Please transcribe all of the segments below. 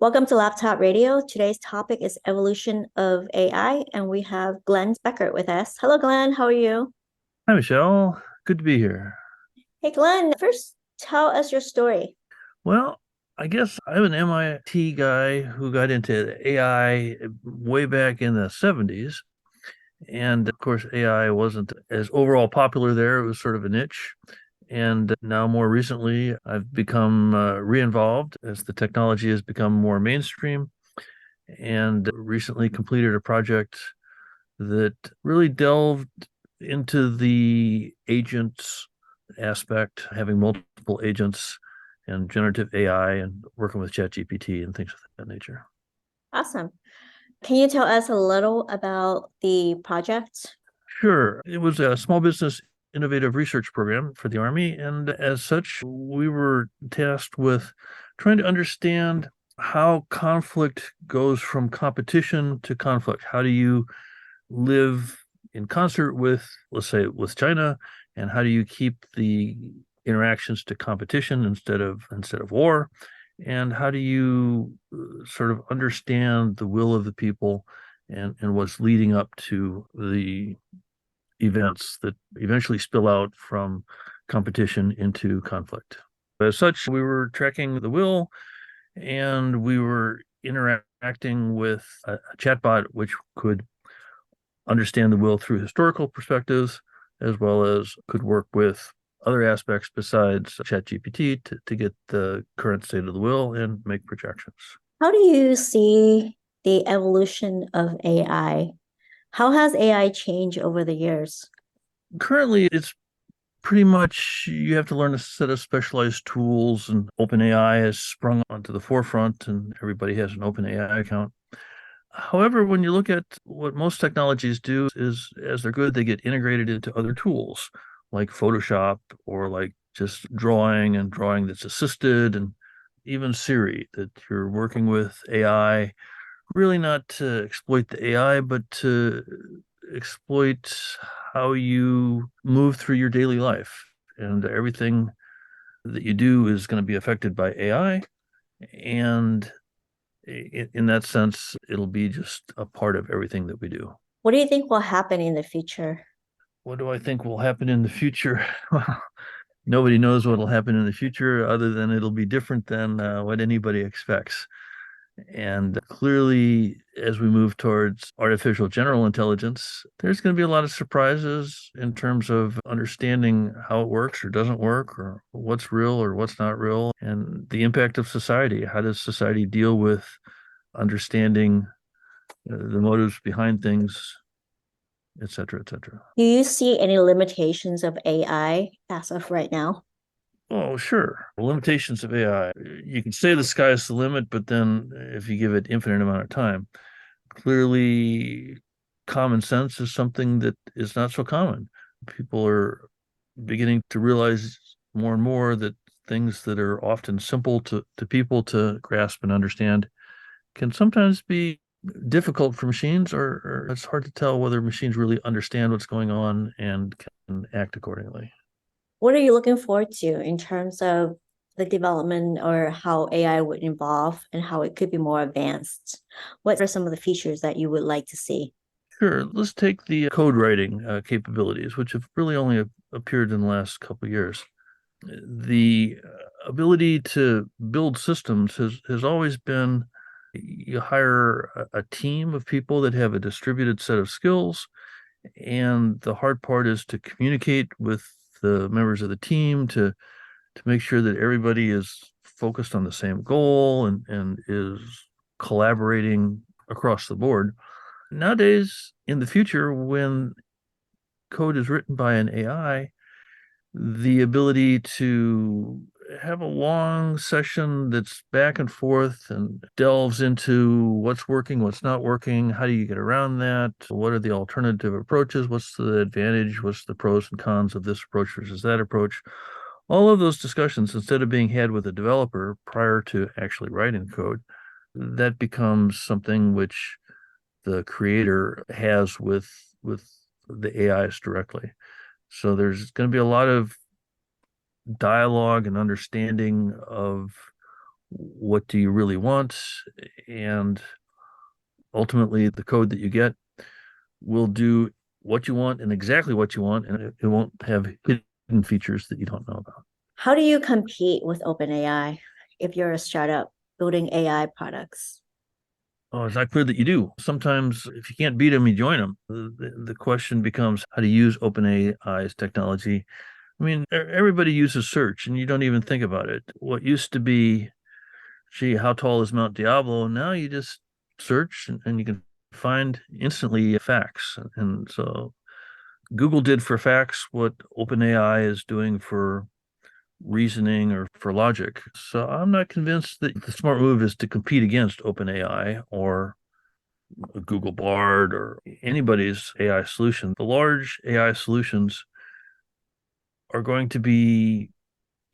Welcome to Laptop Radio. Today's topic is evolution of AI, and we have Glen Speckert with us. Hello, Glenn. How are you? Hi, Michelle. Good to be here. Hey, Glenn, first tell us your story. Well, I guess I'm an MIT guy who got into AI way back in the 70s. And of course, AI wasn't as overall popular there. It was sort of a niche. And now, more recently, I've become re-involved as the technology has become more mainstream and recently completed a project that really delved into the agents aspect, having multiple agents and generative AI and working with ChatGPT and things of that nature. Awesome. Can you tell us a little about the project? Sure. It was a small business innovative research program for the Army. And as such, we were tasked with trying to understand how conflict goes from competition to conflict. How do you live in concert with, let's say, with China, and how do you keep the interactions to competition instead of war? And how do you sort of understand the will of the people and what's leading up to the events that eventually spill out from competition into conflict? As such, we were tracking the will and we were interacting with a chatbot which could understand the will through historical perspectives, as well as could work with other aspects besides ChatGPT to get the current state of the will and make projections. How do you see the evolution of AI? How has AI changed over the years? Currently, it's pretty much you have to learn a set of specialized tools, and OpenAI has sprung onto the forefront, and everybody has an OpenAI account. However, when you look at what most technologies do is as they're good, they get integrated into other tools like Photoshop or like just drawing that's assisted and even Siri, that you're working with AI, really not to exploit the AI, but to exploit how you move through your daily life. And everything that you do is going to be affected by AI. And in that sense, it'll be just a part of everything that we do. What do you think will happen in the future? What do I think will happen in the future? Well, nobody knows what will happen in the future other than it'll be different than what anybody expects. And clearly, as we move towards artificial general intelligence, there's going to be a lot of surprises in terms of understanding how it works or doesn't work, or what's real or what's not real, and the impact of society. How does society deal with understanding the motives behind things, et cetera, et cetera. Do you see any limitations of AI as of right now? Oh, sure. The limitations of AI. You can say the sky's the limit, but then if you give it infinite amount of time, clearly common sense is something that is not so common. People are beginning to realize more and more that things that are often simple to people to grasp and understand can sometimes be difficult for machines, or it's hard to tell whether machines really understand what's going on and can act accordingly. What are you looking forward to in terms of the development or how AI would evolve and how it could be more advanced? What are some of the features that you would like to see? Sure, let's take the code writing capabilities, which have really only appeared in the last couple of years. The ability to build systems has always been you hire a team of people that have a distributed set of skills, and the hard part is to communicate with the members of the team to make sure that everybody is focused on the same goal and is collaborating across the board. Nowadays, in the future, when code is written by an AI, the ability to have a long session that's back and forth and delves into what's working, what's not working, how do you get around that, what are the alternative approaches, what's the advantage, what's the pros and cons of this approach versus that approach. All of those discussions, instead of being had with a developer prior to actually writing code, that becomes something which the creator has with the AIs directly. So there's going to be a lot of dialogue and understanding of what do you really want, and ultimately the code that you get will do what you want and exactly what you want, and it won't have hidden features that you don't know about. How do you compete with OpenAI if you're a startup building AI products? Oh, it's not clear that you do. Sometimes, if you can't beat them, you join them. The question becomes how to use OpenAI's technology. I mean, everybody uses search, and you don't even think about it. What used to be, gee, how tall is Mount Diablo? Now you just search, and you can find instantly facts. And so Google did for facts what OpenAI is doing for reasoning or for logic. So I'm not convinced that the smart move is to compete against OpenAI or Google Bard or anybody's AI solution. The large AI solutions are going to be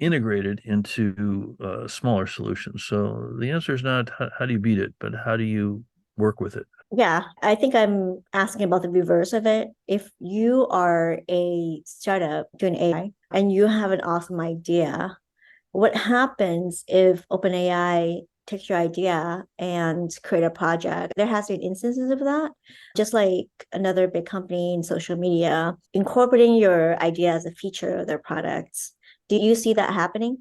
integrated into smaller solutions. So the answer is not how do you beat it, but how do you work with it? Yeah, I think I'm asking about the reverse of it. If you are a startup doing AI and you have an awesome idea, what happens if OpenAI takes your idea and create a project? There has been instances of that, just like another big company in social media incorporating your idea as a feature of their products. Do you see that happening?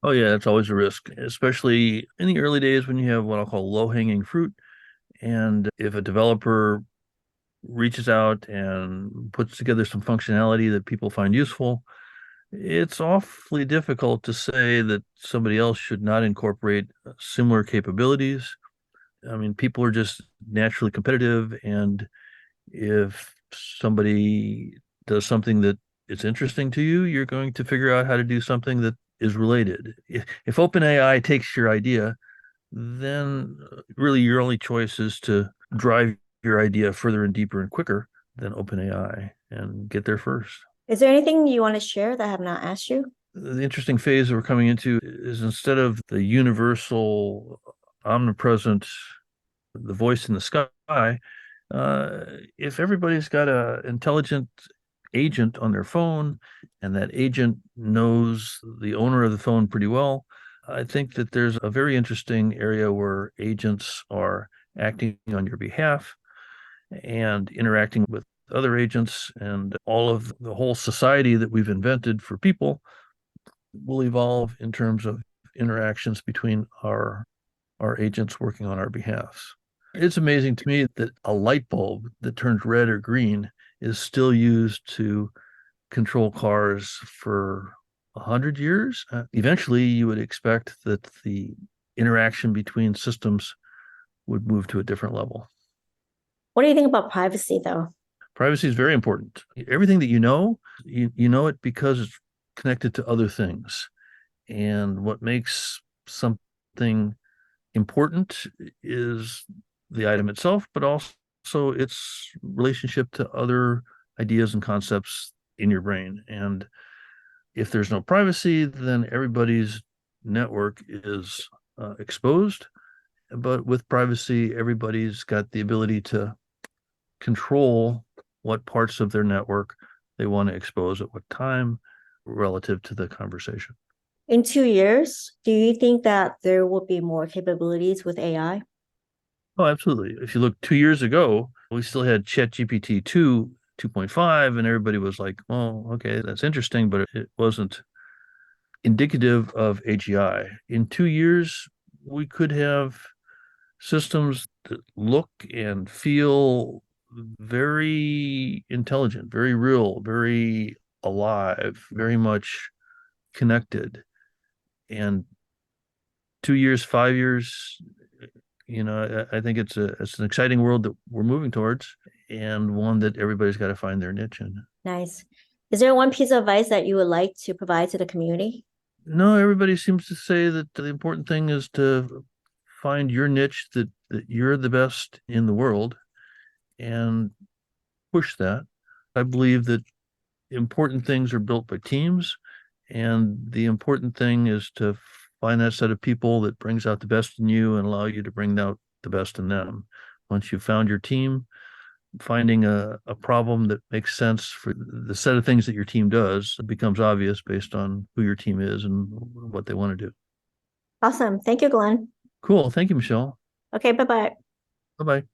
Oh yeah, it's always a risk, especially in the early days when you have what I'll call low-hanging fruit. And if a developer reaches out and puts together some functionality that people find useful, it's awfully difficult to say that somebody else should not incorporate similar capabilities. I mean, people are just naturally competitive, and if somebody does something that is interesting to you, you're going to figure out how to do something that is related. If OpenAI takes your idea, then really your only choice is to drive your idea further and deeper and quicker than OpenAI and get there first. Is there anything you want to share that I have not asked you? The interesting phase that we're coming into is instead of the universal, omnipresent, the voice in the sky, uh, if everybody's got a intelligent agent on their phone and that agent knows the owner of the phone pretty well, I think that there's a very interesting area where agents are acting on your behalf and interacting with other agents, and all of the whole society that we've invented for people will evolve in terms of interactions between our agents working on our behalf. It's amazing to me that a light bulb that turns red or green is still used to control cars for 100 years. Eventually, you would expect that the interaction between systems would move to a different level. What do you think about privacy, though? Privacy is very important. Everything that you know it because it's connected to other things. And what makes something important is the item itself, but also its relationship to other ideas and concepts in your brain. And if there's no privacy, then everybody's network is exposed. But with privacy, everybody's got the ability to control what parts of their network they want to expose at what time relative to the conversation. In 2 years, do you think that there will be more capabilities with AI? Oh, absolutely. If you look 2 years ago, we still had ChatGPT 2, 2.5, and everybody was like, oh, okay, that's interesting, but it wasn't indicative of AGI. In 2 years, we could have systems that look and feel very intelligent, very real, very alive, very much connected. And 2 years, 5 years, I think it's an exciting world that we're moving towards, and one that everybody's got to find their niche in. Nice. Is there one piece of advice that you would like to provide to the community? No, everybody seems to say that the important thing is to find your niche, that you're the best in the world, and push that. I believe that important things are built by teams, and the important thing is to find that set of people that brings out the best in you and allow you to bring out the best in them. Once you've found your team, finding a problem that makes sense for the set of things that your team does becomes obvious based on who your team is and what they want to do. Awesome. Thank you, Glenn. Cool. Thank you, Michelle. Okay, bye-bye. Bye bye.